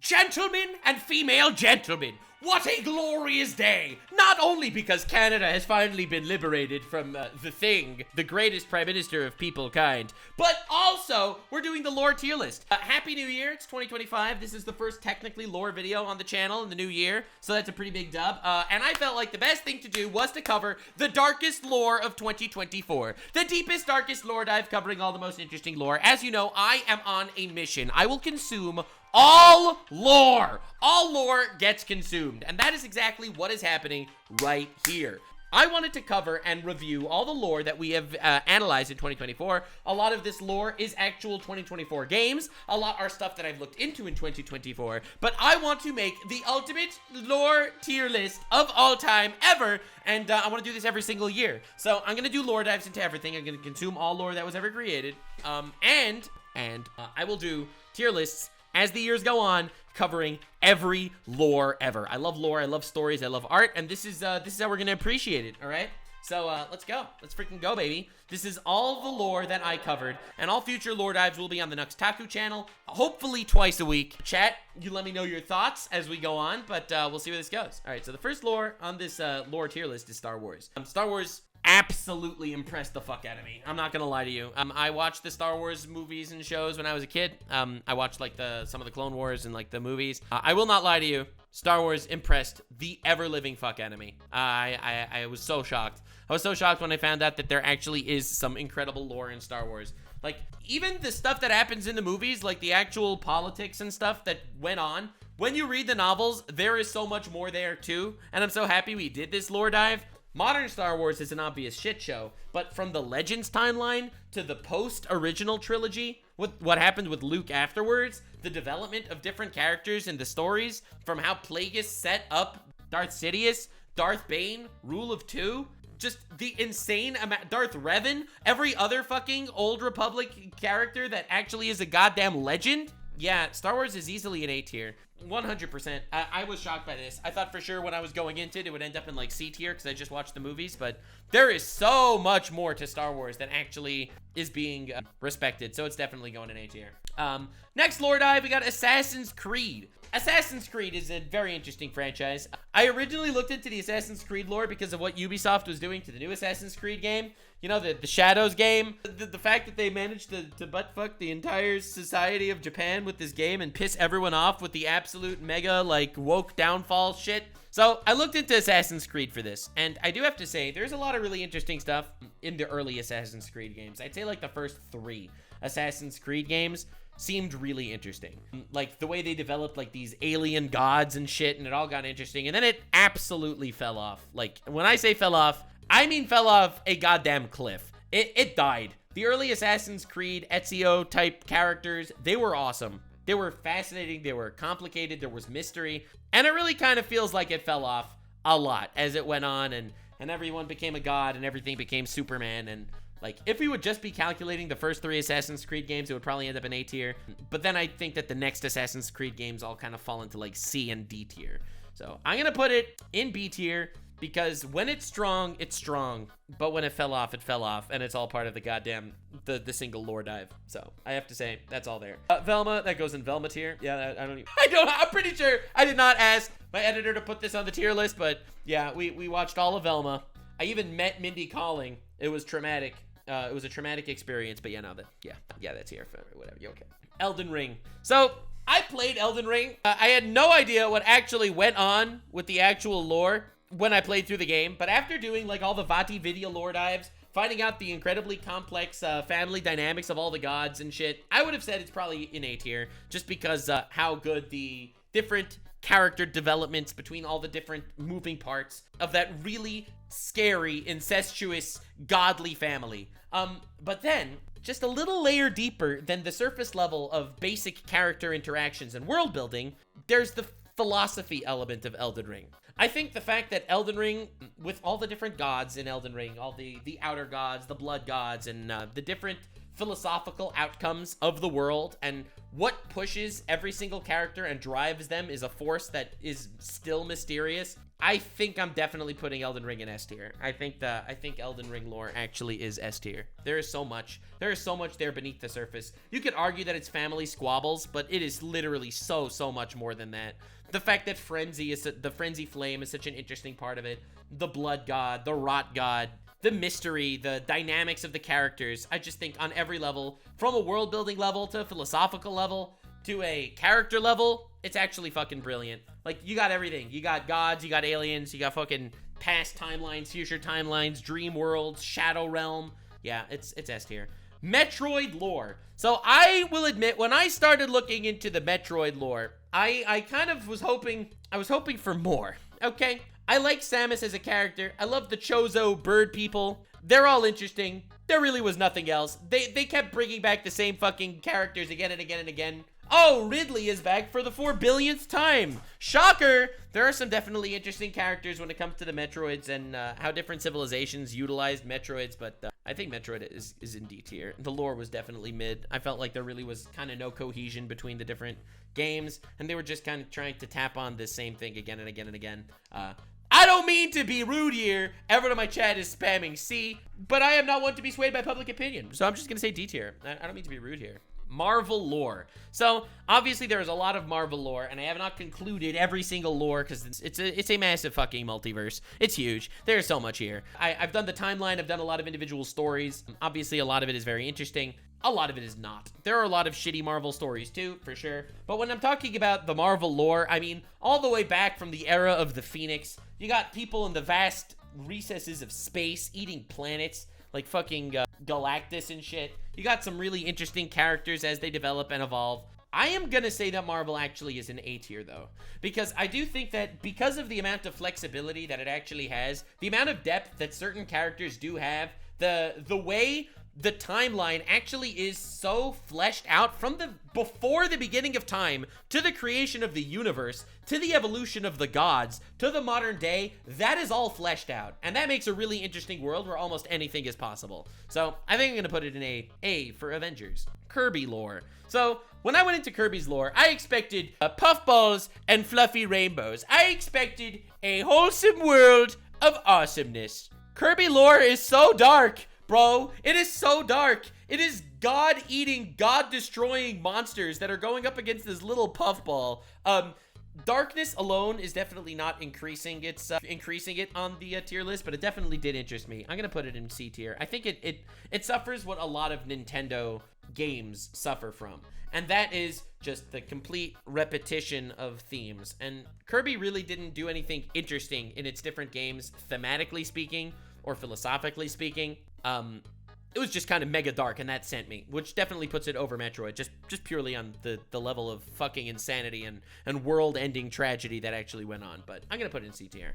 Gentlemen and female gentlemen, what a glorious day! Not only because Canada has finally been liberated from the Thing, the greatest prime minister of peoplekind, but also we're doing the lore tier list. Happy New Year, it's 2025. This is the first technically lore video on the channel in the new year, so that's a pretty big dub. And I felt like the best thing to do was to cover the darkest lore of 2024. The deepest, darkest lore dive covering all the most interesting lore. As you know, I am on a mission. I will consume all lore. All lore gets consumed. And that is exactly what is happening right here. I wanted to cover and review all the lore that we have analyzed in 2024. A lot of this lore is actual 2024 games. A lot are stuff that I've looked into in 2024. But I want to make the ultimate lore tier list of all time ever. And I want to do this every single year. So I'm going to do lore dives into everything. I'm going to consume all lore that was ever created. And I will do tier lists as the years go on, covering every lore ever. I love lore, I love stories, I love art, and this is how we're gonna appreciate it, all right? So let's go. Let's freaking go, baby. This is all the lore that I covered, and all future lore dives will be on the next Taku channel, hopefully twice a week. Chat, you let me know your thoughts as we go on, but we'll see where this goes. All right, so the first lore on this lore tier list is Star Wars. Star Wars absolutely impressed the fuck out of me. I'm not gonna lie to you. I watched the Star Wars movies and shows when I was a kid. I watched like some of the Clone Wars and like the movies. I will not lie to you. Star Wars impressed the ever-living fuck out of me. I was so shocked. I was so shocked when I found out that there actually is some incredible lore in Star Wars. Like, even the stuff that happens in the movies, like the actual politics and stuff that went on, when you read the novels, there is so much more there too. And I'm so happy we did this lore dive. Modern Star Wars is an obvious shit show, but from the Legends timeline to the post-original trilogy, what happened with Luke afterwards, the development of different characters and the stories, from how Plagueis set up Darth Sidious, Darth Bane, Rule of Two, just the insane amount, Darth Revan, every other fucking Old Republic character that actually is a goddamn legend. Yeah, Star Wars is easily an A tier. 100%. I was shocked by this. I thought for sure when I was going into it, it would end up in like C tier because I just watched the movies, but there is so much more to Star Wars that actually is being respected, so it's definitely going in A tier. Next lore dive, we got Assassin's Creed. Assassin's Creed is a very interesting franchise. I originally looked into the Assassin's Creed lore because of what Ubisoft was doing to the new Assassin's Creed game. You know, the Shadows game. The fact that they managed to buttfuck the entire society of Japan with this game and piss everyone off with the absolute mega, like, woke downfall shit. So I looked into Assassin's Creed for this, and I do have to say, there's a lot of really interesting stuff in the early Assassin's Creed games. I'd say, like, the first 3 Assassin's Creed games seemed really interesting. Like, the way they developed, like, these alien gods and shit, and it all got interesting, and then it absolutely fell off. Like, when I say fell off, I mean fell off a goddamn cliff. It died. The early Assassin's Creed Ezio type characters, they were awesome. They were fascinating, they were complicated, there was mystery, and it really kind of feels like it fell off a lot as it went on, and everyone became a god, and everything became Superman, and like, if we would just be calculating the first 3 Assassin's Creed games, it would probably end up in A tier. But then I think that the next Assassin's Creed games all kind of fall into like C and D tier. So I'm gonna put it in B tier because when it's strong, it's strong. But when it fell off, and it's all part of the goddamn, the single lore dive. So I have to say, that's all there. Velma, that goes in Velma tier. Yeah, I'm pretty sure I did not ask my editor to put this on the tier list, but yeah, we watched all of Velma. I even met Mindy Kaling. It was traumatic. It was a traumatic experience, but yeah, no, that's here for whatever. You okay? Elden Ring. So I played Elden Ring. I had no idea what actually went on with the actual lore when I played through the game, but after doing like all the Vati video lore dives, finding out the incredibly complex family dynamics of all the gods and shit, I would have said it's probably in A tier, just because how good the different character developments between all the different moving parts of that really scary, incestuous, godly family. But then, just a little layer deeper than the surface level of basic character interactions and world building, there's the philosophy element of Elden Ring. I think the fact that Elden Ring, with all the different gods in Elden Ring, all the outer gods, the blood gods, and the different philosophical outcomes of the world, and what pushes every single character and drives them is a force that is still mysterious. I think I'm definitely putting Elden Ring in S tier. I think Elden Ring lore actually is S tier. There is so much there beneath the surface. You could argue that it's family squabbles, but it is literally so much more than that. The fact that the frenzy flame is such an interesting part of it. The blood god, the rot god, the mystery, the dynamics of the characters. I just think on every level, from a world building level to a philosophical level to a character level, it's actually fucking brilliant. Like, you got everything. You got gods, you got aliens, you got fucking past timelines, future timelines, dream worlds, shadow realm. Yeah, it's S tier. Metroid lore. So I will admit, when I started looking into the Metroid lore, I kind of was hoping for more, okay? I like Samus as a character. I love the Chozo bird people. They're all interesting. There really was nothing else. They kept bringing back the same fucking characters again and again and again. Oh, Ridley is back for the 4 billionth time. Shocker! There are some definitely interesting characters when it comes to the Metroids and how different civilizations utilized Metroids, but I think Metroid is in D tier. The lore was definitely mid. I felt like there really was kind of no cohesion between the different games, and they were just kind of trying to tap on the same thing again and again and again. I don't mean to be rude here. Everyone in my chat is spamming C, but I am not one to be swayed by public opinion, so I'm just gonna say D tier. I don't mean to be rude here. Marvel lore. So obviously there is a lot of Marvel lore, and I have not concluded every single lore because it's a massive fucking multiverse. It's huge. There's so much here. I've done the timeline. I've done a lot of individual stories. Obviously a lot of it is very interesting. A lot of it is not. There are a lot of shitty Marvel stories too, for sure. But when I'm talking about the Marvel lore, I mean all the way back from the era of the Phoenix. You got people in the vast recesses of space eating planets like fucking Galactus and shit. You got some really interesting characters as they develop and evolve. I am gonna say that Marvel actually is an A tier though, because I do think that because of the amount of flexibility that it actually has, the amount of depth that certain characters do have, the way the timeline actually is so fleshed out from before the beginning of time to the creation of the universe to the evolution of the gods to the modern day, that is all fleshed out, and that makes a really interesting world where almost anything is possible. So I think I'm gonna put it in A for Avengers. Kirby lore. So when I went into Kirby's lore, I expected puffballs and fluffy rainbows. I expected a wholesome world of awesomeness. Kirby lore is so dark, bro. It is so dark. It is god-eating, god-destroying monsters that are going up against this little puffball. Darkness alone is definitely not increasing it on the tier list, but it definitely did interest me. I'm gonna put it in C tier. I think it suffers what a lot of Nintendo games suffer from, and that is just the complete repetition of themes. And Kirby really didn't do anything interesting in its different games, thematically speaking or philosophically speaking. It was just kind of mega dark, and that sent me, which definitely puts it over Metroid, just purely on the level of fucking insanity and world-ending tragedy that actually went on. But I'm gonna put it in C tier.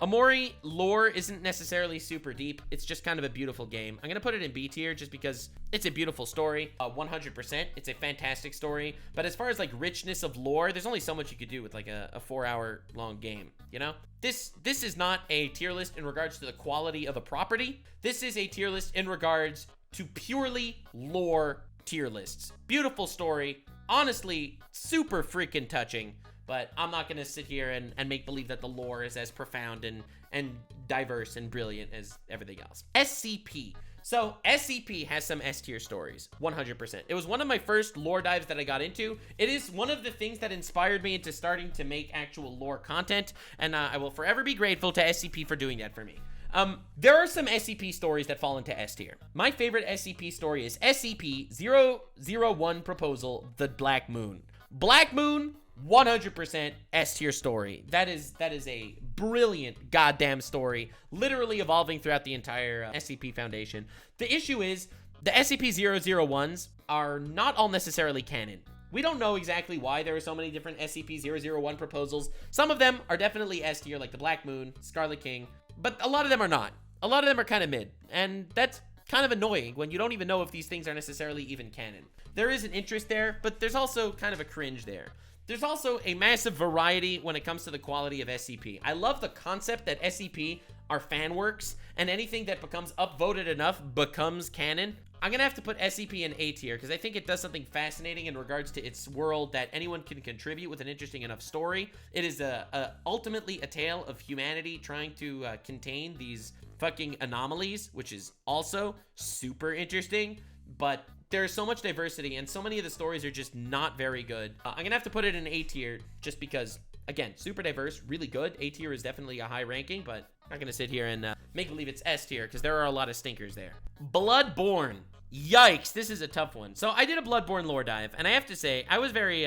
Omori lore isn't necessarily super deep. It's just kind of a beautiful game. I'm gonna put it in B tier just because it's a beautiful story. 100%, it's a fantastic story. But as far as like richness of lore, there's only so much you could do with like a 4-hour long game, you know? This is not a tier list in regards to the quality of a property. This is a tier list in regards to purely lore tier lists. Beautiful story, honestly, super freaking touching. But I'm not gonna sit here and make believe that the lore is as profound and diverse and brilliant as everything else. SCP. So SCP has some S tier stories, 100%. It was one of my first lore dives that I got into. It is one of the things that inspired me into starting to make actual lore content, and I will forever be grateful to SCP for doing that for me. There are some SCP stories that fall into S tier. My favorite SCP story is SCP-001 Proposal, The Black Moon. Black Moon, 100% S tier story. That is a brilliant goddamn story, literally evolving throughout the entire SCP Foundation. The issue is the SCP-001s are not all necessarily canon. We don't know exactly why there are so many different SCP-001 proposals. Some of them are definitely S tier, like the Black Moon, Scarlet King, but a lot of them are not. A lot of them are kind of mid, and that's kind of annoying when you don't even know if these things are necessarily even canon. There is an interest there, but there's also kind of a cringe there. There's also a massive variety when it comes to the quality of SCP. I love the concept that SCP are fan works, and anything that becomes upvoted enough becomes canon. I'm gonna have to put SCP in A tier because I think it does something fascinating in regards to its world that anyone can contribute with an interesting enough story. It is ultimately a tale of humanity trying to contain these fucking anomalies, which is also super interesting, but there's so much diversity and so many of the stories are just not very good. I'm gonna have to put it in A tier just because, again, super diverse, really good. A tier is definitely a high ranking, but I'm not gonna sit here and make believe it's S tier because there are a lot of stinkers there. Bloodborne. Yikes, this is a tough one. So I did a Bloodborne lore dive, and I have to say, I was very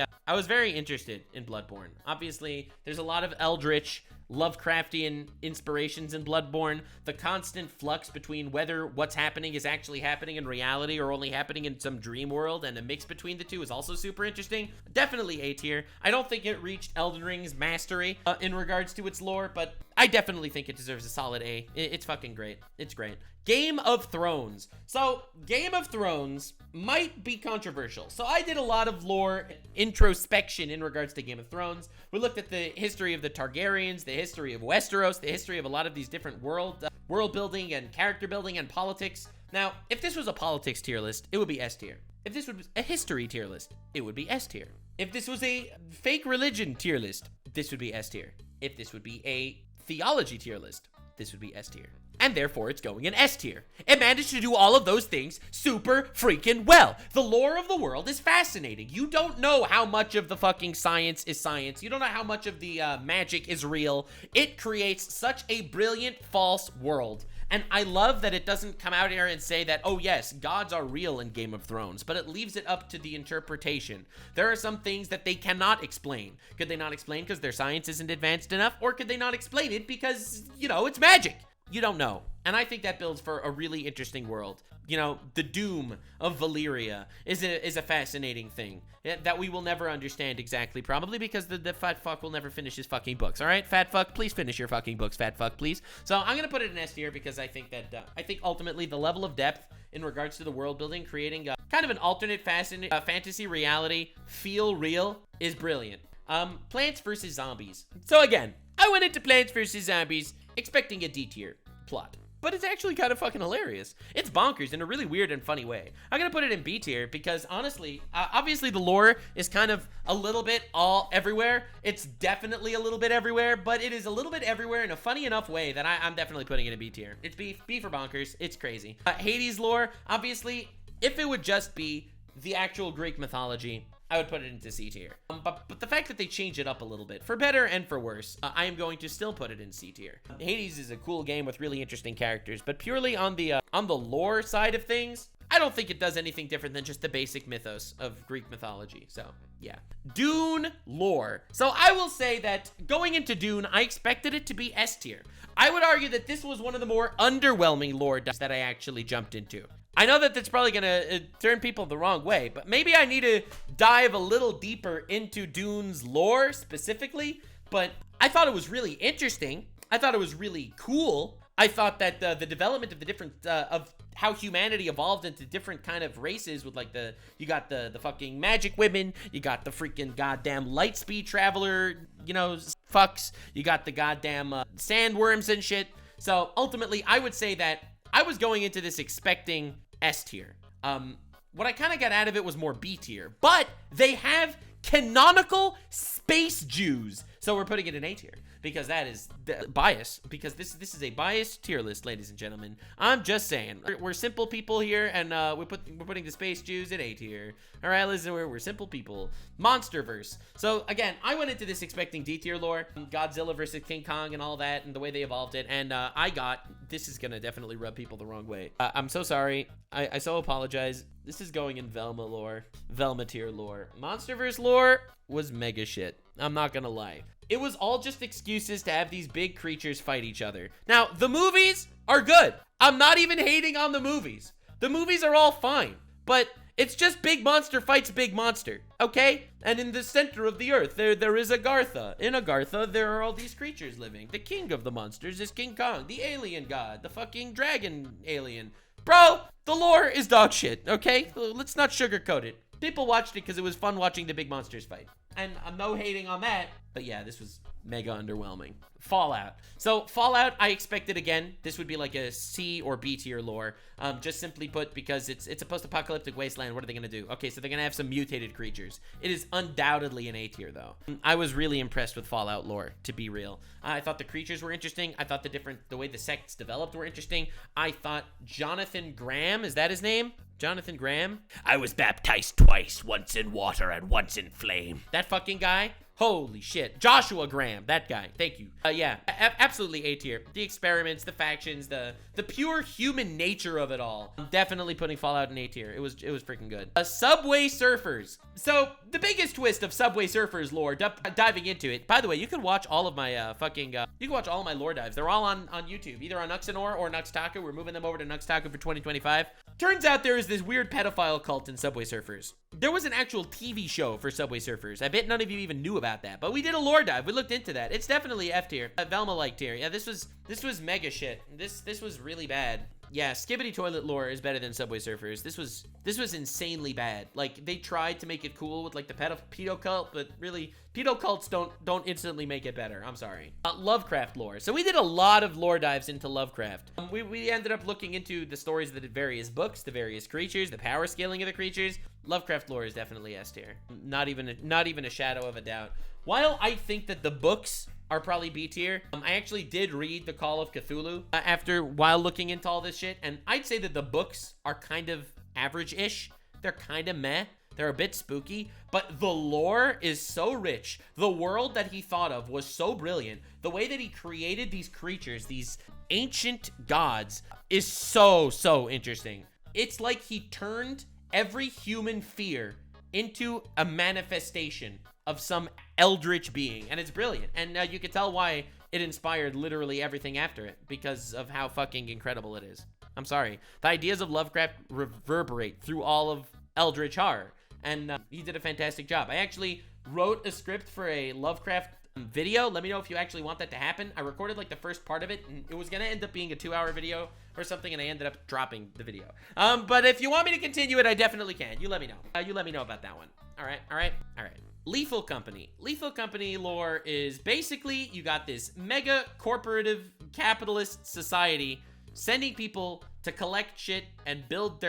interested in Bloodborne. Obviously, there's a lot of eldritch, Lovecraftian inspirations in Bloodborne. The constant flux between whether what's happening is actually happening in reality or only happening in some dream world, and a mix between the two is also super interesting. Definitely A tier. I don't think it reached Elden Ring's mastery in regards to its lore, but I definitely think it deserves a solid A. It's fucking great. It's great. Game of Thrones. So, Game of Thrones might be controversial. So, I did a lot of lore introspection in regards to Game of Thrones. We looked at the history of the Targaryens, the history of Westeros, the history of a lot of these different world building and character building and politics. Now, if this was a politics tier list, it would be S tier. If this was a history tier list, it would be S tier. If this was a fake religion tier list, this would be S tier. If this would be a theology tier list, this would be S tier. And therefore, it's going in S tier. It managed to do all of those things super freaking well. The lore of the world is fascinating. You don't know how much of the fucking science is science. You don't know how much of the magic is real. It creates such a brilliant false world. And I love that it doesn't come out here and say that, oh yes, gods are real in Game of Thrones, but it leaves it up to the interpretation. There are some things that they cannot explain. Could they not explain because their science isn't advanced enough? Or could they not explain it because, you know, it's magic? You don't know. And I think that builds for a really interesting world. You know, the doom of Valyria is a fascinating thing that we will never understand exactly, probably because the fat fuck will never finish his fucking books. All right, fat fuck, please finish your fucking books, fat fuck, please. So I'm gonna put it in S tier because I think that ultimately the level of depth in regards to the world building, creating kind of an alternate fantasy reality, feel real, is brilliant. Plants vs. Zombies. So again, I went into Plants vs. Zombies expecting a D tier plot, but it's actually kind of fucking hilarious. It's bonkers in a really weird and funny way. I'm gonna put it in B tier because honestly, obviously the lore is kind of a little bit all everywhere. It's definitely a little bit everywhere, but it is a little bit everywhere in a funny enough way that I'm definitely putting it in B tier. It's B for bonkers. It's crazy. Hades lore, obviously, if it would just be the actual Greek mythology, I would put it into C tier. But the fact that they change it up a little bit, for better and for worse, I am going to still put it in C tier. Hades is a cool game with really interesting characters, but purely on the lore side of things, I don't think it does anything different than just the basic mythos of Greek mythology. So, yeah. Dune lore. So I will say that going into Dune, I expected it to be S tier. I would argue that this was one of the more underwhelming lore that I actually jumped into. I know that that's probably gonna turn people the wrong way, but maybe I need to dive a little deeper into Dune's lore specifically, but I thought it was really interesting. I thought it was really cool. I thought that the development of the different, of how humanity evolved into different kind of races with like you got the fucking magic women, you got the freaking goddamn light speed traveler, you know, fucks, you got the goddamn sandworms and shit. So ultimately, I would say that I was going into this expecting S tier. What I kind of got out of it was more B tier, but they have canonical space Jews. So we're putting it in A tier because that is bias, because this is a biased tier list, ladies and gentlemen. I'm just saying, we're simple people here, and we're putting the space Jews in A tier. All right, listen, we're simple people. Monsterverse. So again, I went into this expecting D tier lore, Godzilla versus King Kong and all that, and the way they evolved it, and this is gonna definitely rub people the wrong way. I'm so sorry. I so apologize. This is going in Velma lore, Velma tier lore. Monsterverse lore was mega shit. I'm not gonna lie. It was all just excuses to have these big creatures fight each other. Now, the movies are good. I'm not even hating on the movies. The movies are all fine, but it's just big monster fights big monster, okay? And in the center of the earth, there is Agartha. In Agartha, there are all these creatures living. The king of the monsters is King Kong, the alien god, the fucking dragon alien. Bro, the lore is dog shit, okay? Let's not sugarcoat it. People watched it because it was fun watching the big monsters fight. And I'm no hating on that, But yeah, this was mega underwhelming. Fallout. So Fallout, I expected, again, this would be like a C or B tier lore. Just simply put, because it's a post-apocalyptic wasteland. What are they gonna do? Okay, so they're gonna have some mutated creatures. It is undoubtedly an A tier, though. I was really impressed with Fallout lore, to be real. I thought the creatures were interesting. I thought the way the sects developed were interesting. I thought Jonathan Graham, is that his name? Jonathan Graham? I was baptized twice, once in water and once in flame. That fucking guy? Holy shit. Joshua Graham, that guy. Thank you. Yeah, absolutely A tier. The experiments, the factions, the pure human nature of it all. I'm definitely putting Fallout in A tier. It was freaking good. Subway Surfers. So the biggest twist of Subway Surfers lore, diving into it. By the way, you can watch all of my you can watch all of my lore dives. They're all on YouTube, either on Nuxanor or Nuxtaku. We're moving them over to Nuxtaku for 2025. Turns out there is this weird pedophile cult in Subway Surfers. There was an actual TV show for Subway Surfers. I bet none of you even knew about that, but we did a lore dive. We looked into that. It's definitely F tier. Velma like tier. Yeah, this was mega shit. This was really bad. Yeah, Skibbity Toilet lore is better than Subway Surfers. This was insanely bad. Like, they tried to make it cool with like the pedo cult, but really pedo cults don't instantly make it better. I'm sorry. Lovecraft lore. So we did a lot of lore dives into Lovecraft. We ended up looking into the stories of the various books, the various creatures, the power scaling of the creatures. Lovecraft lore is definitely S tier. Not even a shadow of a doubt. While I think that the books are probably B tier, I actually did read The Call of Cthulhu while looking into all this shit, and I'd say that the books are kind of average-ish. They're kind of meh. They're a bit spooky, but the lore is so rich. The world that he thought of was so brilliant. The way that he created these creatures, these ancient gods, is so interesting. It's like he turned every human fear into a manifestation of some eldritch being, and it's brilliant. And you can tell why it inspired literally everything after it, because of how fucking incredible it is. I'm sorry. The ideas of Lovecraft reverberate through all of eldritch horror, and he did a fantastic job. I actually wrote a script for a Lovecraft video. Let me know if you actually want that to happen. I recorded like the first part of it, and it was gonna end up being a 2-hour video or something, and I ended up dropping the video. But if you want me to continue it, I definitely can. You let me know. You let me know about that one. All right. Lethal Company. Lethal Company lore is basically you got this mega corporative capitalist society sending people to collect shit and build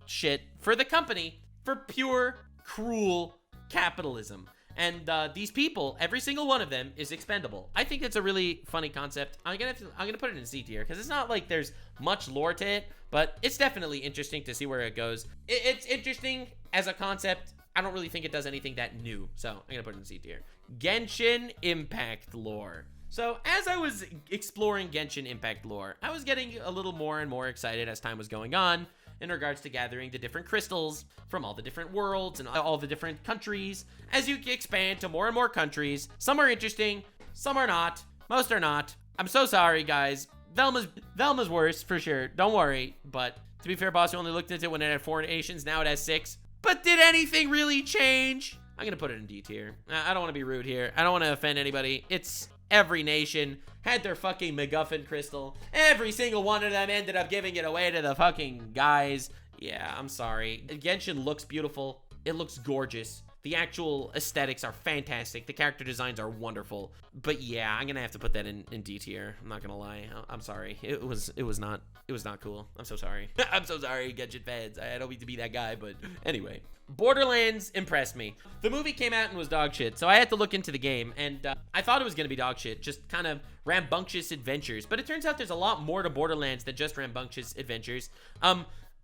shit for the company for pure cruel capitalism. And these people, every single one of them, is expendable. I think it's a really funny concept. I'm gonna put it in C tier because it's not like there's much lore to it, but it's definitely interesting to see where it goes. It's interesting as a concept. I don't really think it does anything that new, so I'm gonna put it in C tier. Genshin Impact lore. So as I was exploring Genshin Impact lore, I was getting a little more and more excited as time was going on in regards to gathering the different crystals from all the different worlds and all the different countries. As you expand to more and more countries, some are interesting, some are not, most are not. I'm so sorry, guys. Velma's worse, for sure. Don't worry. But to be fair, boss, we only looked into it when it had 4 nations. Now it has 6. But did anything really change? I'm gonna put it in D tier. I don't want to be rude here. I don't want to offend anybody. It's every nation had their fucking MacGuffin crystal. Every single one of them ended up giving it away to the fucking guys. Yeah, I'm sorry. Genshin looks beautiful. It looks gorgeous. The actual aesthetics are fantastic. The character designs are wonderful. But yeah, I'm gonna have to put that in D tier. I'm not gonna lie. I'm sorry. It was not cool. I'm so sorry. I'm so sorry, Genshin fans. I don't mean to be that guy, but anyway. Borderlands impressed me. The movie came out and was dog shit, so I had to look into the game, and I thought it was gonna be dog shit, just kind of rambunctious adventures. But it turns out there's a lot more to Borderlands than just rambunctious adventures.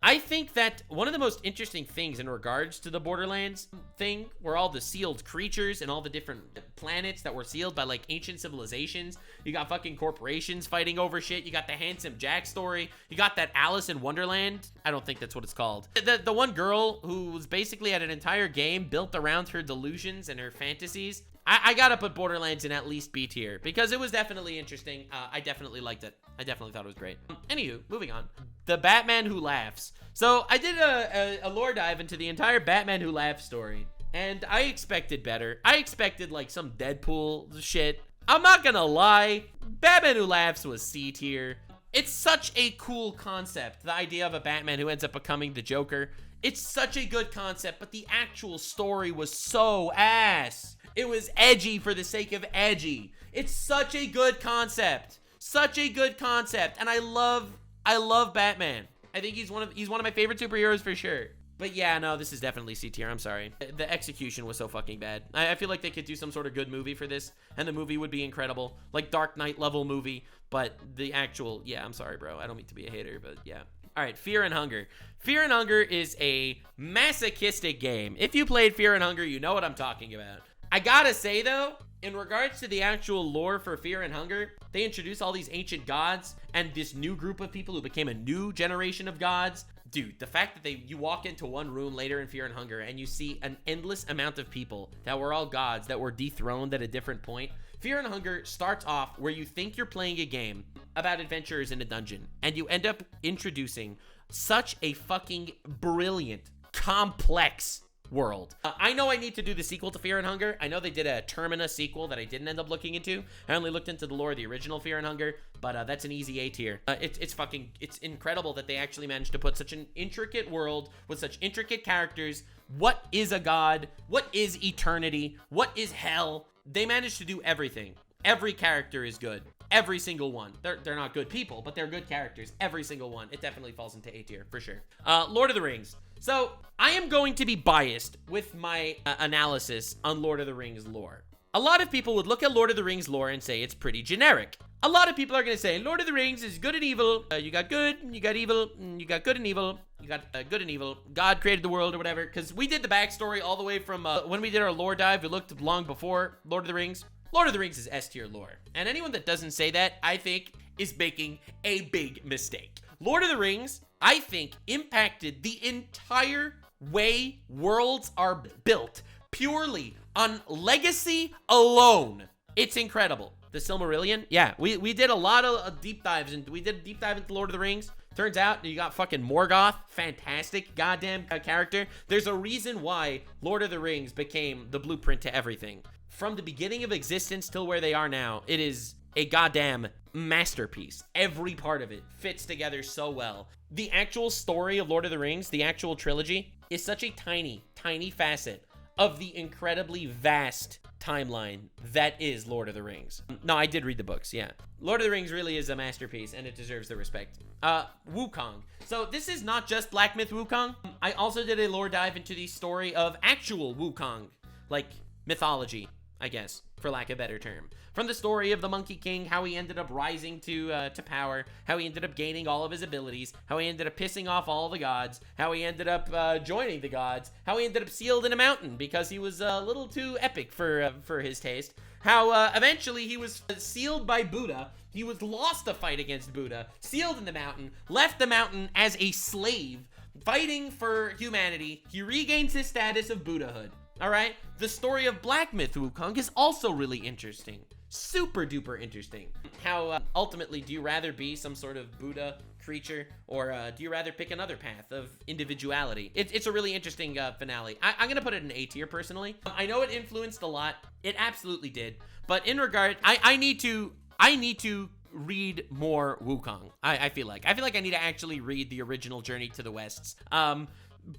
I think that one of the most interesting things in regards to the Borderlands thing were all the sealed creatures and all the different planets that were sealed by like ancient civilizations. You got fucking corporations fighting over shit. You got the Handsome Jack story. You got that Alice in Wonderland. I don't think that's what it's called. The one girl who was basically had an entire game built around her delusions and her fantasies. I gotta put Borderlands in at least B tier because it was definitely interesting. I definitely liked it. I definitely thought it was great. Anywho, moving on. The Batman Who Laughs. So I did a lore dive into the entire Batman Who Laughs story, and I expected better. I expected like some Deadpool shit. I'm not gonna lie, Batman Who Laughs was C tier. It's such a cool concept, the idea of a Batman who ends up becoming the Joker. It's such a good concept, but the actual story was so ass. It was edgy for the sake of edgy. It's such a good concept. Such a good concept. And I love Batman. I think he's one of my favorite superheroes for sure. But yeah, no, this is definitely C tier. I'm sorry. The execution was so fucking bad. I feel like they could do some sort of good movie for this, and the movie would be incredible. Like Dark Knight level movie, but the actual, yeah, I'm sorry, bro. I don't mean to be a hater, but yeah. All right, Fear and Hunger. Fear and Hunger is a masochistic game. If you played Fear and Hunger, you know what I'm talking about. I gotta say, though, in regards to the actual lore for Fear and Hunger, they introduced all these ancient gods and this new group of people who became a new generation of gods. Dude, the fact that you walk into one room later in Fear and Hunger and you see an endless amount of people that were all gods that were dethroned at a different point. Fear and Hunger starts off where you think you're playing a game about adventurers in a dungeon, and you end up introducing such a fucking brilliant, complex world. I know I need to do the sequel to Fear and Hunger. I know they did a Termina sequel that I didn't end up looking into. I only looked into the lore of the original Fear and Hunger, but that's an easy A tier. It's incredible that they actually managed to put such an intricate world with such intricate characters. What is a god? What is eternity? What is hell? They managed to do everything. Every character is good. Every single one. They're not good people, but they're good characters. Every single one. It definitely falls into A tier, for sure. Lord of the Rings. So, I am going to be biased with my analysis on Lord of the Rings lore. A lot of people would look at Lord of the Rings lore and say it's pretty generic. A lot of people are going to say Lord of the Rings is good and evil. You got good, you got evil, you got good and evil. You got good and evil. God created the world or whatever. Because we did the backstory all the way from when we did our lore dive. We looked long before Lord of the Rings. Lord of the Rings is S tier lore. And anyone that doesn't say that, I think, is making a big mistake. Lord of the Rings, I think, impacted the entire way worlds are built purely on legacy alone. It's incredible. The Silmarillion, yeah, we did a lot of deep dives, and we did a deep dive into Lord of the Rings. Turns out you got fucking Morgoth, fantastic goddamn character. There's a reason why Lord of the Rings became the blueprint to everything. From the beginning of existence till where they are now, it is a goddamn masterpiece. Every part of it fits together so well. The actual story of Lord of the Rings, the actual trilogy, is such a tiny, tiny facet of the incredibly vast timeline that is Lord of the Rings. No, I did read the books, yeah. Lord of the Rings really is a masterpiece, and it deserves the respect. Wukong. So this is not just Black Myth Wukong. I also did a lore dive into the story of actual Wukong, like mythology, I guess, for lack of a better term. From the story of the Monkey King, how he ended up rising to power, how he ended up gaining all of his abilities, how he ended up pissing off all the gods, how he ended up joining the gods, how he ended up sealed in a mountain because he was a little too epic for his taste, how eventually he was sealed by Buddha. He was lost a fight against Buddha, sealed in the mountain, left the mountain as a slave, fighting for humanity. He regains his status of Buddhahood. All right, the story of Black Myth Wukong is also really interesting. Super duper interesting. How ultimately, do you rather be some sort of Buddha creature, or do you rather pick another path of individuality? It's a really interesting finale. I'm gonna put it in A tier personally. I know it influenced a lot. It absolutely did. But in regard, I need to read more Wukong. I feel like I need to actually read the original Journey to the Wests.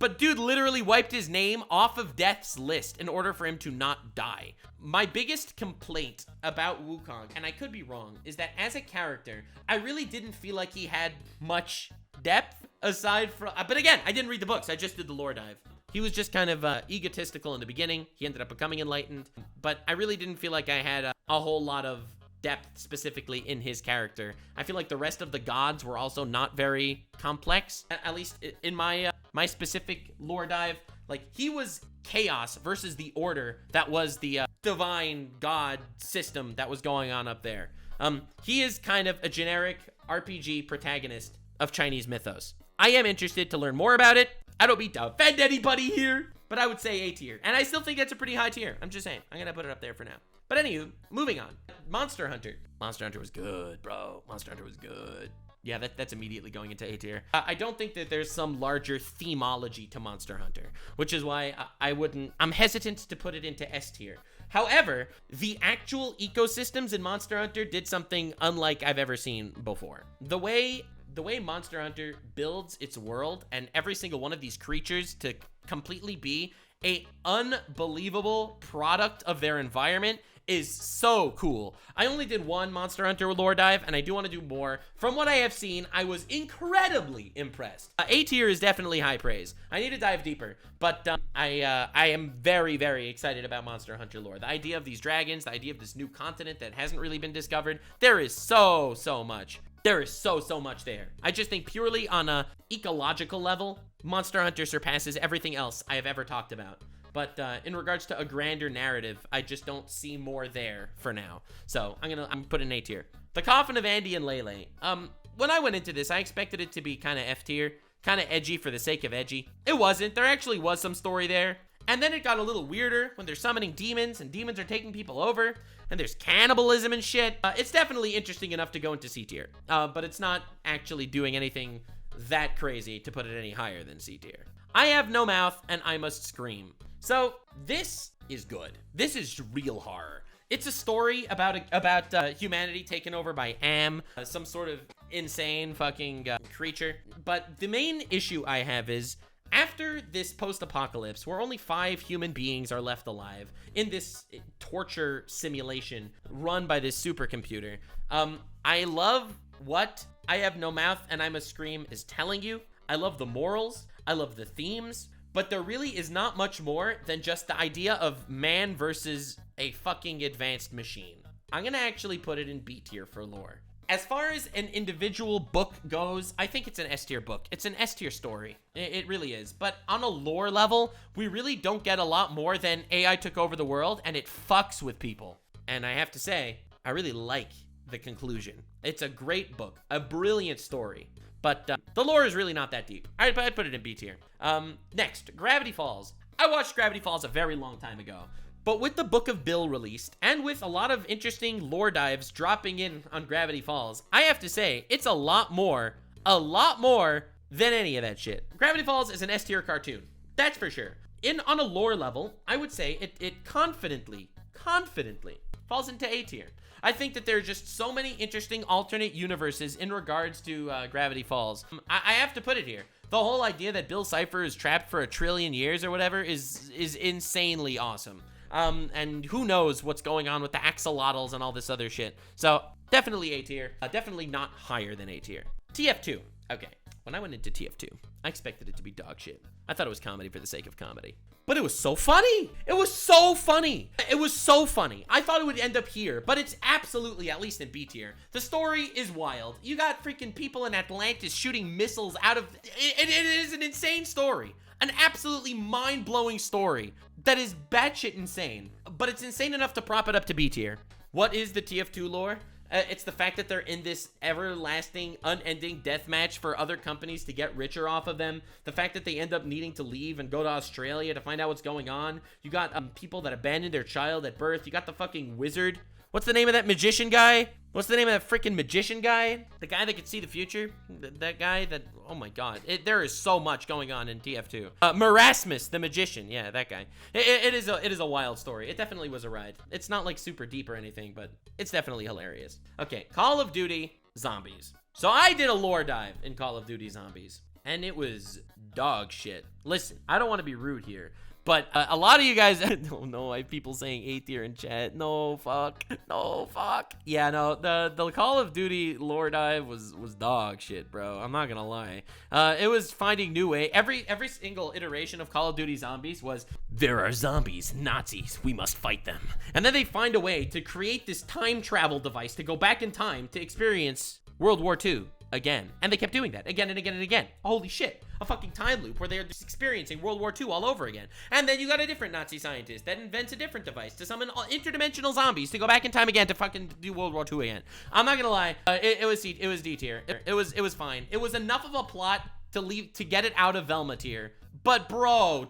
But dude literally wiped his name off of death's list in order for him to not die. My biggest complaint about Wukong, and I could be wrong, is that as a character, I really didn't feel like he had much depth aside from... But again, I didn't read the books. I just did the lore dive. He was just kind of egotistical in the beginning. He ended up becoming enlightened. But I really didn't feel like I had a whole lot of depth specifically in his character. I feel like the rest of the gods were also not very complex, at least in my my specific lore dive. Like, he was chaos versus the order that was the divine god system that was going on up there. He is kind of a generic RPG protagonist of Chinese mythos. I am interested to learn more about it. I don't mean to offend anybody here, but I would say A tier. And I still think that's a pretty high tier. I'm just saying. I'm gonna put it up there for now. But anywho, moving on. Monster Hunter. Monster Hunter was good, bro. Monster Hunter was good. Yeah, that's immediately going into A tier. I don't think that there's some larger themology to Monster Hunter, which is why I'm hesitant to put it into S tier. However, the actual ecosystems in Monster Hunter did something unlike I've ever seen before. The way Monster Hunter builds its world and every single one of these creatures to completely be a unbelievable product of their environment is so cool. I only did one Monster Hunter lore dive, and I do want to do more. From what I have seen, I was incredibly impressed. A tier is definitely high praise. I need to dive deeper, but I am very, very excited about Monster Hunter lore. The idea of these dragons, the idea of this new continent that hasn't really been discovered, there is so much. There is so much there. I just think purely on a ecological level, Monster Hunter surpasses everything else I have ever talked about. But in regards to a grander narrative, I just don't see more there for now. So I'm put an A tier. The Coffin of Andy and Leyley. When I went into this, I expected it to be kind of F tier, kind of edgy for the sake of edgy. It wasn't. There actually was some story there. And then it got a little weirder when they're summoning demons and demons are taking people over and there's cannibalism and shit. It's definitely interesting enough to go into C tier, but it's not actually doing anything that crazy to put it any higher than C tier. I have no mouth and I must scream. So this is good. This is real horror. It's a story about humanity taken over by some sort of insane fucking creature. But the main issue I have is after this post-apocalypse, where only 5 human beings are left alive in this torture simulation run by this supercomputer, I love what I Have No Mouth and I Must Scream is telling you. I love the morals. I love the themes. But there really is not much more than just the idea of man versus a fucking advanced machine. I'm gonna actually put it in B tier for lore. As far as an individual book goes, I think it's an S tier book. It's an S tier story. It really is. But on a lore level, we really don't get a lot more than AI took over the world and it fucks with people. And I have to say, I really like the conclusion. It's a great book, a brilliant story. But the lore is really not that deep. I'd put it in B tier. Next, Gravity Falls. I watched Gravity Falls a very long time ago. But with the Book of Bill released, and with a lot of interesting lore dives dropping in on Gravity Falls, I have to say, it's a lot more than any of that shit. Gravity Falls is an S tier cartoon. That's for sure. On a lore level, I would say it confidently falls into A tier. I think that there are just so many interesting alternate universes in regards to Gravity Falls. I have to put it here. The whole idea that Bill Cipher is trapped for 1 trillion years or whatever is insanely awesome. And who knows what's going on with the axolotls and all this other shit. So definitely A tier. Definitely not higher than A tier. TF2. Okay. When I went into TF2, I expected it to be dog shit. I thought it was comedy for the sake of comedy. But it was so funny. It was so funny. It was so funny. I thought it would end up here, but it's absolutely at least in B tier. The story is wild. You got freaking people in Atlantis shooting missiles out of... It is an insane story. An absolutely mind-blowing story that is batshit insane. But it's insane enough to prop it up to B tier. What is the TF2 lore? It's the fact that they're in this everlasting, unending death match for other companies to get richer off of them. The fact that they end up needing to leave and go to Australia to find out what's going on. You got people that abandoned their child at birth. You got the fucking wizard. What's the name of that magician guy? What's the name of that freaking magician guy? The guy that could see the future? That guy that... Oh my god. There is so much going on in TF2. Marasmus, the magician. Yeah, that guy. It is a wild story. It definitely was a ride. It's not like super deep or anything, but it's definitely hilarious. Okay, Call of Duty Zombies. So I did a lore dive in Call of Duty Zombies, and it was dog shit. Listen, I don't want to be rude here, but a lot of you guys, no, I have people saying A tier in chat. No, fuck. Yeah, no, the Call of Duty lore dive was dog shit, bro. I'm not gonna lie. It was finding new way. Every single iteration of Call of Duty Zombies was, there are zombies, Nazis, we must fight them. And then they find a way to create this time travel device to go back in time to experience World War II again. And they kept doing that again and again and again. Holy shit. A fucking time loop where they're just experiencing World War II all over again. And then you got a different Nazi scientist that invents a different device to summon interdimensional zombies to go back in time again to fucking do World War II again. I'm not gonna lie, it was D tier. It was fine. It was enough of a plot to get it out of Velma tier. But bro,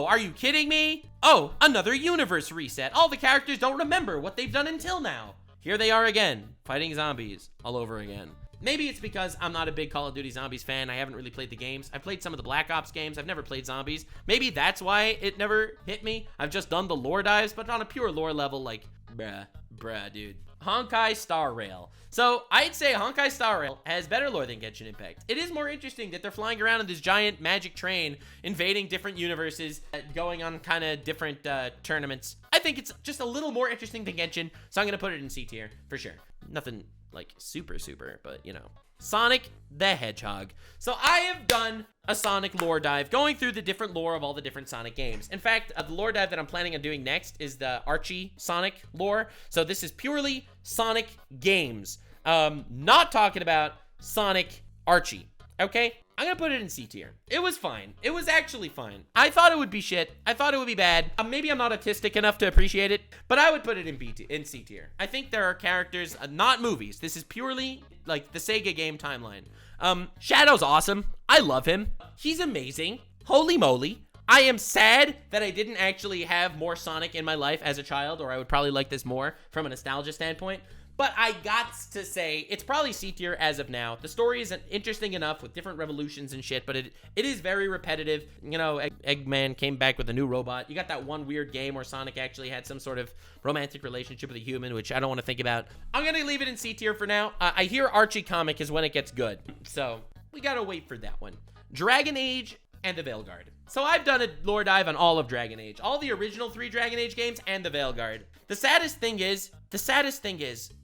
are you kidding me? Oh, another universe reset. All the characters don't remember what they've done until now. Here they are again, fighting zombies all over again. Maybe it's because I'm not a big Call of Duty Zombies fan. I haven't really played the games. I've played some of the Black Ops games. I've never played zombies. Maybe that's why it never hit me. I've just done the lore dives, but on a pure lore level, like, bruh, dude. Honkai Star Rail. So I'd say Honkai Star Rail has better lore than Genshin Impact. It is more interesting that they're flying around in this giant magic train, invading different universes, going on kind of different tournaments. I think it's just a little more interesting than Genshin, so I'm gonna put it in C tier for sure. Nothing like super, but you know. Sonic the Hedgehog. So I have done a Sonic lore dive, going through the different lore of all the different Sonic games. In fact, the lore dive that I'm planning on doing next is the Archie Sonic lore. So this is purely Sonic games. Not talking about Sonic Archie, okay? I'm gonna put it in C tier. It was fine. It was actually fine. I thought it would be shit. I thought it would be bad. Maybe I'm not autistic enough to appreciate it, but I would put it in C tier. I think there are characters, not movies. This is purely like the Sega game timeline. Shadow's awesome. I love him. He's amazing. Holy moly. I am sad that I didn't actually have more Sonic in my life as a child, or I would probably like this more from a nostalgia standpoint. But I got to say, it's probably C tier as of now. The story isn't interesting enough with different revolutions and shit, but it is very repetitive. You know, Eggman came back with a new robot. You got that one weird game where Sonic actually had some sort of romantic relationship with a human, which I don't want to think about. I'm going to leave it in C tier for now. I hear Archie comic is when it gets good. So we got to wait for that one. Dragon Age and the Veilguard. So I've done a lore dive on all of Dragon Age. All the original 3 Dragon Age games and the Veilguard. The saddest thing is,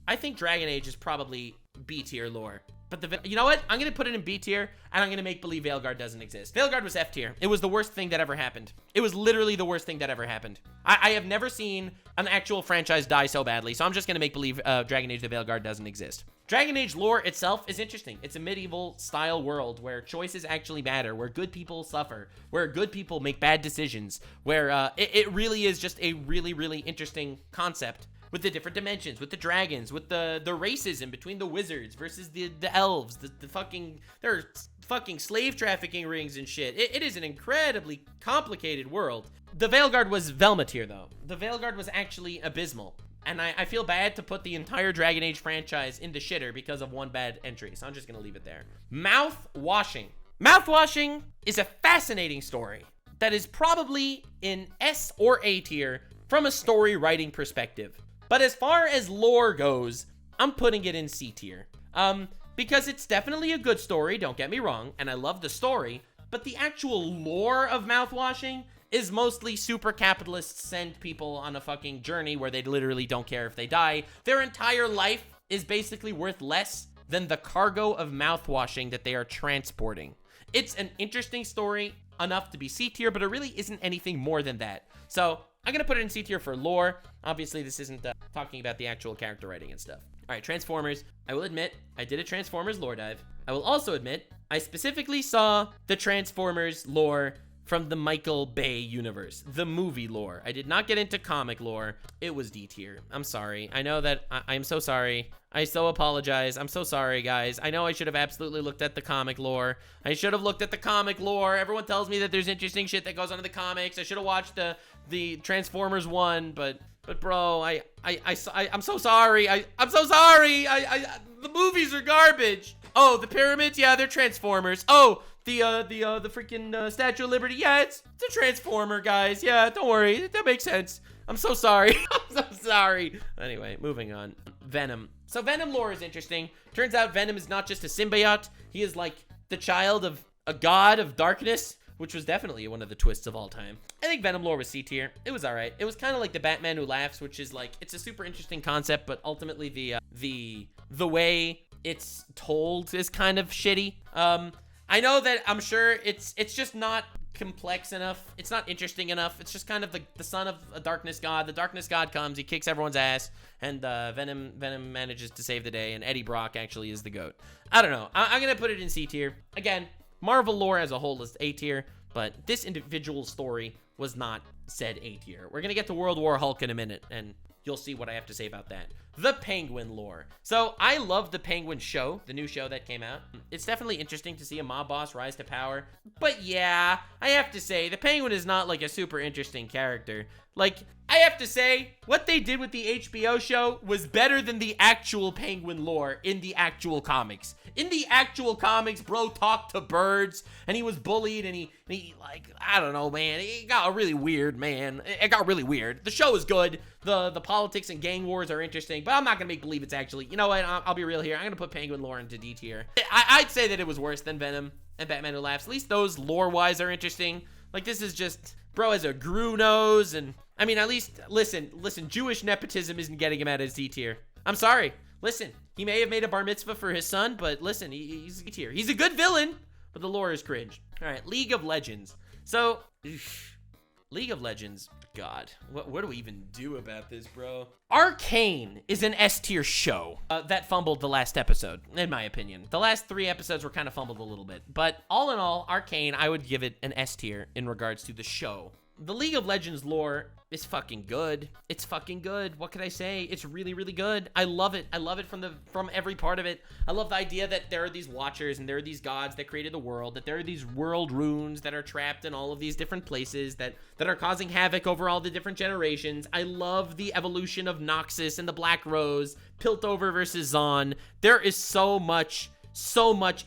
I think Dragon Age is probably B tier lore. But you know what? I'm going to put it in B tier, and I'm going to make believe Veilguard doesn't exist. Veilguard was F tier. It was the worst thing that ever happened. It was literally the worst thing that ever happened. I have never seen an actual franchise die so badly, so I'm just going to make believe Dragon Age the Veilguard doesn't exist. Dragon Age lore itself is interesting. It's a medieval style world where choices actually matter, where good people suffer, where good people make bad decisions, where it really is just a really, really interesting concept. With the different dimensions, with the dragons, with the racism between the wizards versus the elves, there are fucking slave trafficking rings and shit. It is an incredibly complicated world. The Veilguard was Velma tier though. The Veilguard was actually abysmal. And I feel bad to put the entire Dragon Age franchise in the shitter because of one bad entry, so I'm just gonna leave it there. Mouthwashing. Mouthwashing is a fascinating story that is probably in S or A tier from a story writing perspective. But as far as lore goes, I'm putting it in C tier. Because it's definitely a good story, don't get me wrong, and I love the story, but the actual lore of Mouthwashing is mostly super capitalists send people on a fucking journey where they literally don't care if they die. Their entire life is basically worth less than the cargo of mouthwashing that they are transporting. It's an interesting story enough to be C tier, but it really isn't anything more than that. So I'm gonna put it in C tier for lore. Obviously, this isn't talking about the actual character writing and stuff. All right, Transformers. I will admit, I did a Transformers lore dive. I will also admit, I specifically saw the Transformers lore from the Michael Bay universe, the movie lore. I did not get into comic lore. It was D tier. I'm sorry. I know that I'm so sorry. I so apologize. I'm so sorry, guys. I know I should have absolutely looked at the comic lore. I should have looked at the comic lore. Everyone tells me that there's interesting shit that goes on in the comics. I should have watched the Transformers one, but bro, I'm so sorry. I'm so sorry. The movies are garbage. Oh, the pyramids? Yeah, they're Transformers. Oh, the freaking Statue of Liberty? Yeah, it's a Transformer, guys. Yeah, don't worry. That makes sense. I'm so sorry. I'm so sorry. Anyway, moving on. Venom. So Venom lore is interesting. Turns out Venom is not just a symbiote. He is like the child of a god of darkness, which was definitely one of the twists of all time. I think Venom lore was C tier. It was all right. It was kind of like the Batman Who Laughs, which is like, it's a super interesting concept, but ultimately the way it's told is kind of shitty. I know that I'm sure it's just not complex enough. It's not interesting enough. It's just kind of the son of a darkness god. The darkness god comes, he kicks everyone's ass, and Venom manages to save the day, and Eddie Brock actually is the GOAT. I don't know. I'm gonna put it in C tier. Again, Marvel lore as a whole is A tier, but this individual story was not said A tier. We're gonna get to World War Hulk in a minute, and you'll see what I have to say about that. The Penguin lore. So I love the Penguin show, the new show that came out. It's definitely interesting to see a mob boss rise to power. But yeah, I have to say, the Penguin is not like a super interesting character. Like, I have to say, what they did with the HBO show was better than the actual Penguin lore in the actual comics. In the actual comics, bro talked to birds, and he was bullied, and he like, I don't know, man. It got really weird, man. It got really weird. The show is good. The politics and gang wars are interesting, but I'm not gonna make believe it's actually, you know what, I'll be real here. I'm gonna put Penguin lore into D tier. I'd say that it was worse than Venom and Batman Who Laughs. At least those lore-wise are interesting. Like, this is just, bro has a Gru nose, and I mean, at least, listen, Jewish nepotism isn't getting him out of D tier. I'm sorry. Listen, he may have made a bar mitzvah for his son, but listen, he's D tier. He's a good villain, but the lore is cringe. All right, League of Legends. So, League of Legends, God, what do we even do about this, bro? Arcane is an S tier show that fumbled the last episode, in my opinion. The last 3 episodes were kind of fumbled a little bit, but all in all, Arcane, I would give it an S tier in regards to the show. The League of Legends lore is fucking good. It's fucking good. What can I say? It's really, really good. I love it. I love it from every part of it. I love the idea that there are these watchers and there are these gods that created the world, that there are these world runes that are trapped in all of these different places that are causing havoc over all the different generations. I love the evolution of Noxus and the Black Rose, Piltover versus Zon. There is so much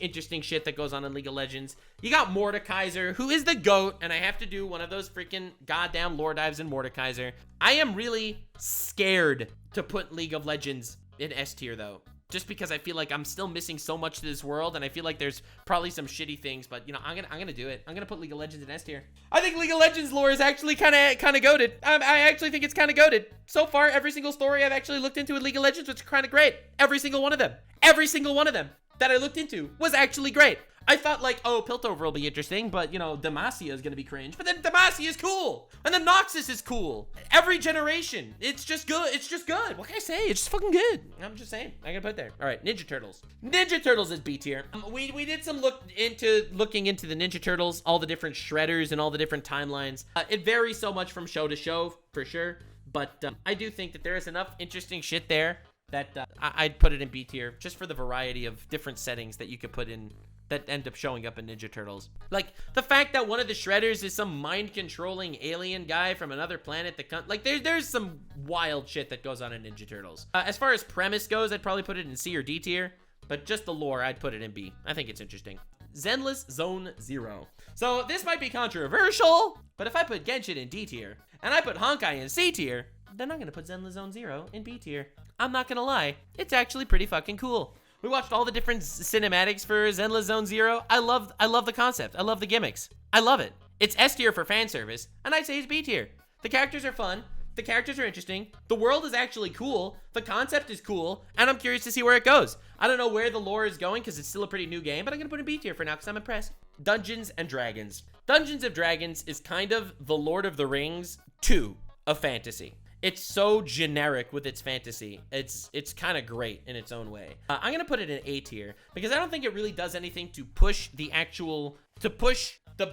interesting shit that goes on in League of Legends. You got Mordekaiser, who is the GOAT, and I have to do one of those freaking goddamn lore dives in Mordekaiser. I am really scared to put League of Legends in S tier, though, just because I feel like I'm still missing so much to this world, and I feel like there's probably some shitty things, but, you know, I'm gonna do it. I'm gonna put League of Legends in S tier. I think League of Legends lore is actually kind of goated. I actually think it's kind of goated. So far, every single story I've actually looked into with League of Legends was kind of great. Every single one of them. Every single one of them that I looked into was actually great. I thought, like, oh, Piltover will be interesting, but, you know, Demacia is gonna be cringe. But then Demacia is cool, and then Noxus is cool. Every generation, it's just good. It's just good. What can I say? It's just fucking good. I'm just saying. I gotta put it there. All right, Ninja Turtles. Ninja Turtles is B tier. We did some looking into the Ninja Turtles, all the different shredders and all the different timelines. It varies so much from show to show, for sure. But I do think that there is enough interesting shit there that I'd put it in B tier, just for the variety of different settings that you could put in that end up showing up in Ninja Turtles. Like, the fact that one of the shredders is some mind-controlling alien guy from another planet that like, there's some wild shit that goes on in Ninja Turtles. As far as premise goes, I'd probably put it in C or D tier, but just the lore, I'd put it in B. I think it's interesting. Zenless Zone Zero. So, this might be controversial, but if I put Genshin in D tier, and I put Honkai in C tier, then I'm gonna put Zenless Zone Zero in B tier. I'm not gonna lie, it's actually pretty fucking cool. We watched all the different cinematics for Zenless Zone Zero. I love the concept. I love the gimmicks. I love it. It's S tier for fan service, and I'd say it's B tier. The characters are fun. The characters are interesting. The world is actually cool. The concept is cool, and I'm curious to see where it goes. I don't know where the lore is going because it's still a pretty new game, but I'm gonna put it in B tier for now because I'm impressed. Dungeons and Dragons. Dungeons and Dragons is kind of the Lord of the Rings 2 of fantasy. It's so generic with its fantasy. It's kind of great in its own way. I'm gonna put it in A tier because I don't think it really does anything to push the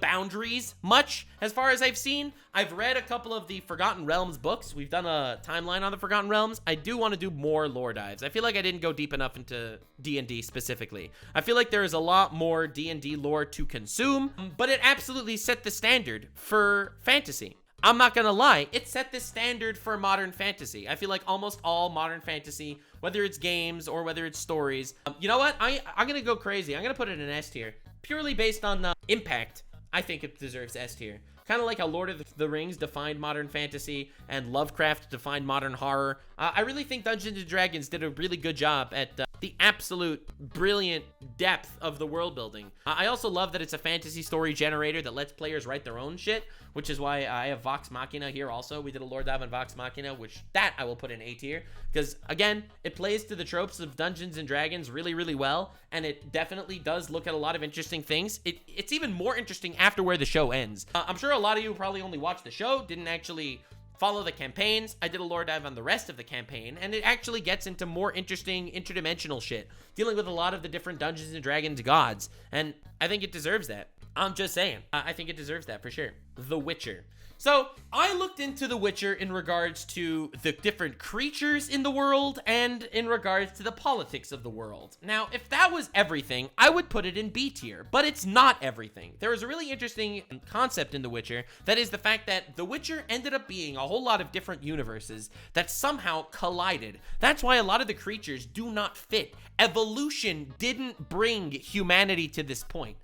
boundaries much. As far as I've seen, I've read a couple of the Forgotten Realms books. We've done a timeline on the Forgotten Realms. I do want to do more lore dives. I feel like I didn't go deep enough into D&D specifically. I feel like there is a lot more D&D lore to consume, but it absolutely set the standard for fantasy. I'm not gonna lie, it set the standard for modern fantasy. I feel like almost all modern fantasy, whether it's games or whether it's stories, you know what? I'm gonna go crazy. I'm gonna put it in S tier, purely based on impact. I think it deserves S tier. Kind of like how Lord of the Rings defined modern fantasy and Lovecraft defined modern horror. I really think Dungeons & Dragons did a really good job at the absolute brilliant depth of the world building. I also love that it's a fantasy story generator that lets players write their own shit, which is why I have Vox Machina here also. We did a lore dive on Vox Machina, which that I will put in A tier, because again, it plays to the tropes of Dungeons & Dragons really, really well, and it definitely does look at a lot of interesting things. It's even more interesting after where the show ends. I'm sure a lot of you probably only watched the show, didn't actually follow the campaigns. I did a lore dive on the rest of the campaign, and it actually gets into more interesting interdimensional shit, dealing with a lot of the different Dungeons & Dragons gods, and I think it deserves that. I'm just saying. I think it deserves that for sure. The Witcher. So, I looked into The Witcher in regards to the different creatures in the world and in regards to the politics of the world. Now, if that was everything, I would put it in B tier, but it's not everything. There is a really interesting concept in The Witcher, that is the fact that The Witcher ended up being a whole lot of different universes that somehow collided. That's why a lot of the creatures do not fit. Evolution didn't bring humanity to this point.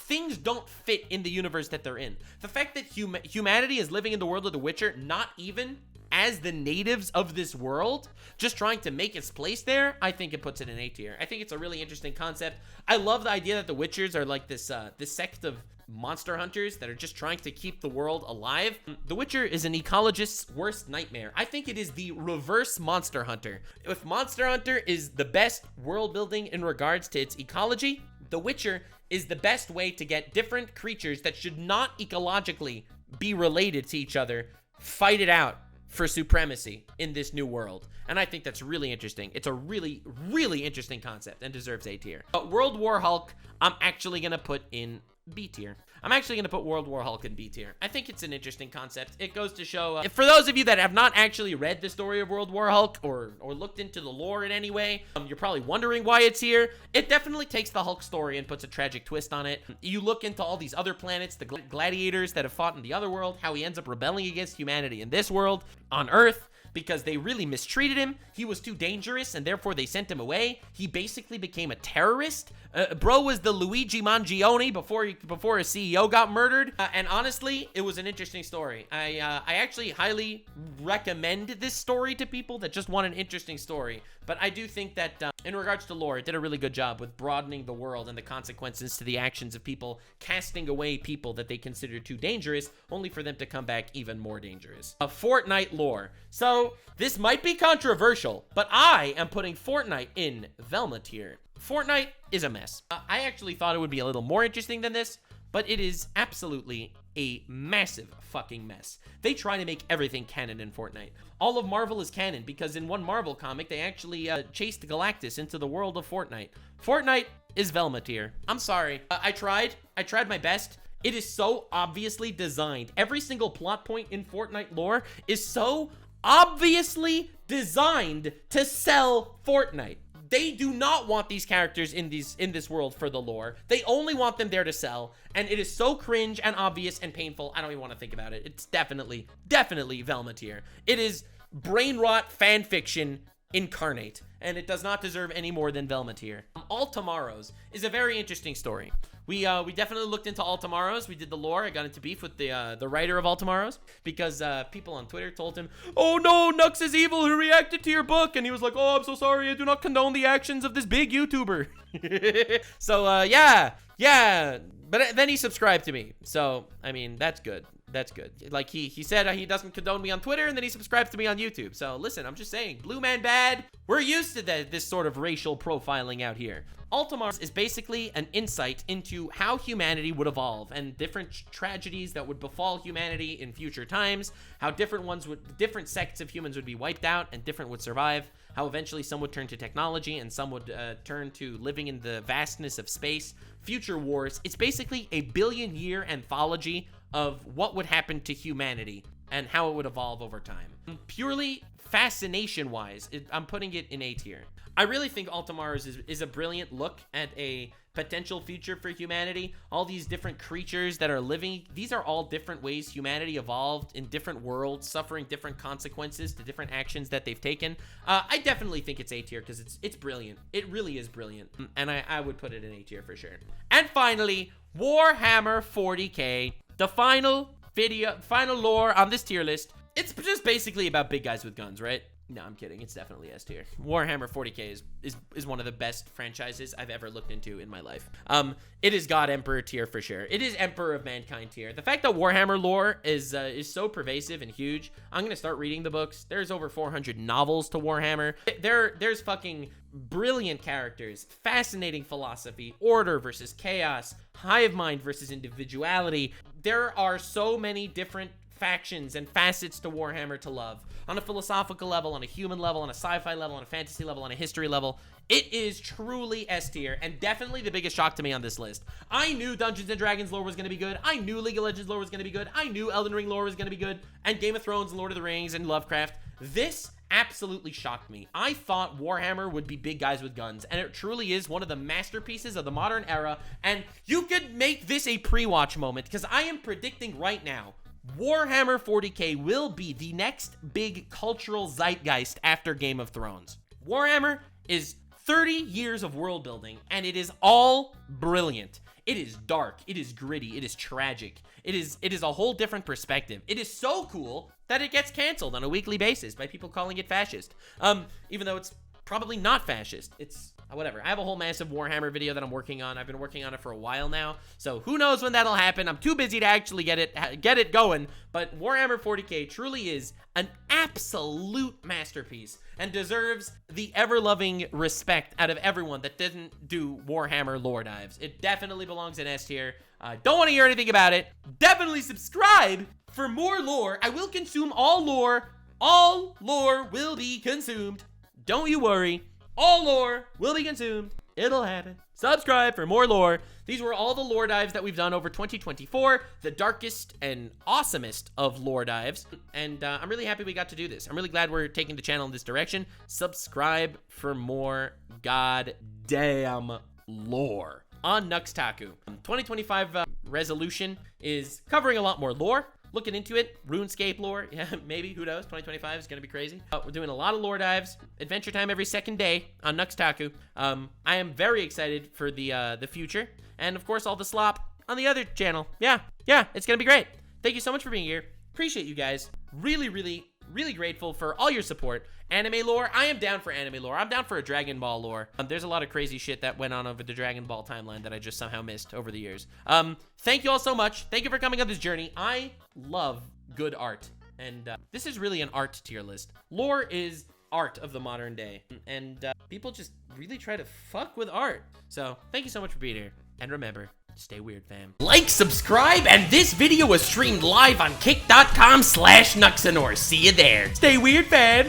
Things don't fit in the universe that they're in. The fact that humanity is living in the world of The Witcher, not even as the natives of this world, just trying to make its place there, I think it puts it in A tier. I think it's a really interesting concept. I love the idea that the Witchers are like this sect of monster hunters that are just trying to keep the world alive. The Witcher is an ecologist's worst nightmare. I think it is the reverse Monster Hunter. If Monster Hunter is the best world building in regards to its ecology, The Witcher is the best way to get different creatures that should not ecologically be related to each other, fight it out for supremacy in this new world. And I think that's really interesting. It's a really, really interesting concept and deserves A tier. But World War Hulk, I'm actually gonna put in B tier. I'm actually going to put World War Hulk in B tier. I think it's an interesting concept. It goes to show, for those of you that have not actually read the story of World War Hulk or looked into the lore in any way, you're probably wondering why it's here. It definitely takes the Hulk story and puts a tragic twist on it. You look into all these other planets, the gladiators that have fought in the other world, how he ends up rebelling against humanity in this world, on Earth, because they really mistreated him. He was too dangerous, and therefore they sent him away. He basically became a terrorist. Bro was the Luigi Mangione before a CEO got murdered. And honestly, it was an interesting story. I actually highly recommend this story to people that just want an interesting story. But I do think that in regards to lore, it did a really good job with broadening the world and the consequences to the actions of people, casting away people that they considered too dangerous, only for them to come back even more dangerous. Fortnite lore. So this might be controversial, but I am putting Fortnite in Velma tier. Fortnite is a mess. I actually thought it would be a little more interesting than this, but it is absolutely a massive fucking mess. They try to make everything canon in Fortnite. All of Marvel is canon because in one Marvel comic, they actually chased Galactus into the world of Fortnite. Fortnite is Velma tier. I'm sorry. I tried my best. It is so obviously designed. Every single plot point in Fortnite lore is so obviously designed to sell Fortnite. They do not want these characters in this world for the lore. They only want them there to sell, and it is so cringe and obvious and painful. I don't even want to think about it. It's definitely Velma tier. It is brain rot fan fiction incarnate, and it does not deserve any more than Velma tier. All Tomorrows is a very interesting story. We definitely looked into All Tomorrows. We did the lore. I got into beef with the writer of All Tomorrows because people on Twitter told him, "Oh no, Nux is evil who reacted to your book," and he was like, "Oh, I'm so sorry. I do not condone the actions of this big YouTuber." So yeah. But then he subscribed to me. So I mean, that's good. That's good. Like he said he doesn't condone me on Twitter, and then he subscribes to me on YouTube. So listen, I'm just saying, blue man bad. We're used to this sort of racial profiling out here. Ultimars is basically an insight into how humanity would evolve and different tragedies that would befall humanity in future times, how different sects of humans would be wiped out and different would survive, how eventually some would turn to technology and some would turn to living in the vastness of space, future wars. It's basically a billion-year anthology of what would happen to humanity and how it would evolve over time. Purely fascination-wise, I'm putting it in A tier. I really think Ultimaris is a brilliant look at a potential future for humanity. All these different creatures that are living, these are all different ways humanity evolved in different worlds, suffering different consequences to different actions that they've taken. I definitely think it's A tier because it's brilliant. It really is brilliant, and I would put it in A tier for sure. And finally, Warhammer 40k, the final lore on this tier list. It's just basically about big guys with guns, right? No, I'm kidding. It's definitely S tier. Warhammer 40k is one of the best franchises I've ever looked into in my life. It is God Emperor tier for sure. It is Emperor of Mankind tier. The fact that Warhammer lore is so pervasive and huge, I'm gonna start reading the books. There's over 400 novels to Warhammer. There's fucking brilliant characters, fascinating philosophy, order versus chaos, hive mind versus individuality. There are so many different factions and facets to Warhammer to love. On a philosophical level, on a human level, on a sci-fi level, on a fantasy level, on a history level. It is truly S tier, and definitely the biggest shock to me on this list. I knew Dungeons & Dragons lore was going to be good. I knew League of Legends lore was going to be good. I knew Elden Ring lore was going to be good. And Game of Thrones and Lord of the Rings and Lovecraft. This absolutely shocked me. I thought Warhammer would be big guys with guns, and it truly is one of the masterpieces of the modern era. And you could make this a pre-watch moment, because I am predicting right now Warhammer 40k will be the next big cultural zeitgeist after Game of Thrones. Warhammer is 30 years of world building, and it is all brilliant. It is dark, it is gritty, it is tragic. It is a whole different perspective. It is so cool that it gets canceled on a weekly basis by people calling it fascist. Even though it's probably not fascist. It's whatever. I have a whole massive Warhammer video that I'm working on. I've been working on it for a while now, so who knows when that'll happen. I'm too busy to actually get it going, but Warhammer 40k truly is an absolute masterpiece and deserves the ever-loving respect out of everyone that didn't do Warhammer lore dives. It definitely belongs in S tier. Don't want to hear anything about it. Definitely subscribe for more lore. I will consume all lore. All lore will be consumed. Don't you worry. All lore will be consumed. It'll happen. Subscribe for more lore. These were all the lore dives that we've done over 2024. The darkest and awesomest of lore dives. And I'm really happy we got to do this. I'm really glad we're taking the channel in this direction. Subscribe for more goddamn lore. On Taku. 2025 resolution is covering a lot more lore. Looking into it, RuneScape lore, yeah, maybe, who knows, 2025 is gonna be crazy. We're doing a lot of lore dives, adventure time every second day on Taku. I am very excited for the future, and of course all the slop on the other channel. Yeah, it's gonna be great. Thank you so much for being here. Appreciate you guys. Really grateful for all your support. Anime lore, I am down for anime lore. I'm down for a Dragon Ball lore. There's a lot of crazy shit that went on over the Dragon Ball timeline that I just somehow missed over the years. Thank you all so much. Thank you for coming on this journey. I love good art, and this is really an art tier list. Lore is art of the modern day, and people just really try to fuck with art. So thank you so much for being here, and remember, stay weird, fam. Like, subscribe, and this video was streamed live on kick.com/Nuxanor. See you there. Stay weird, fam.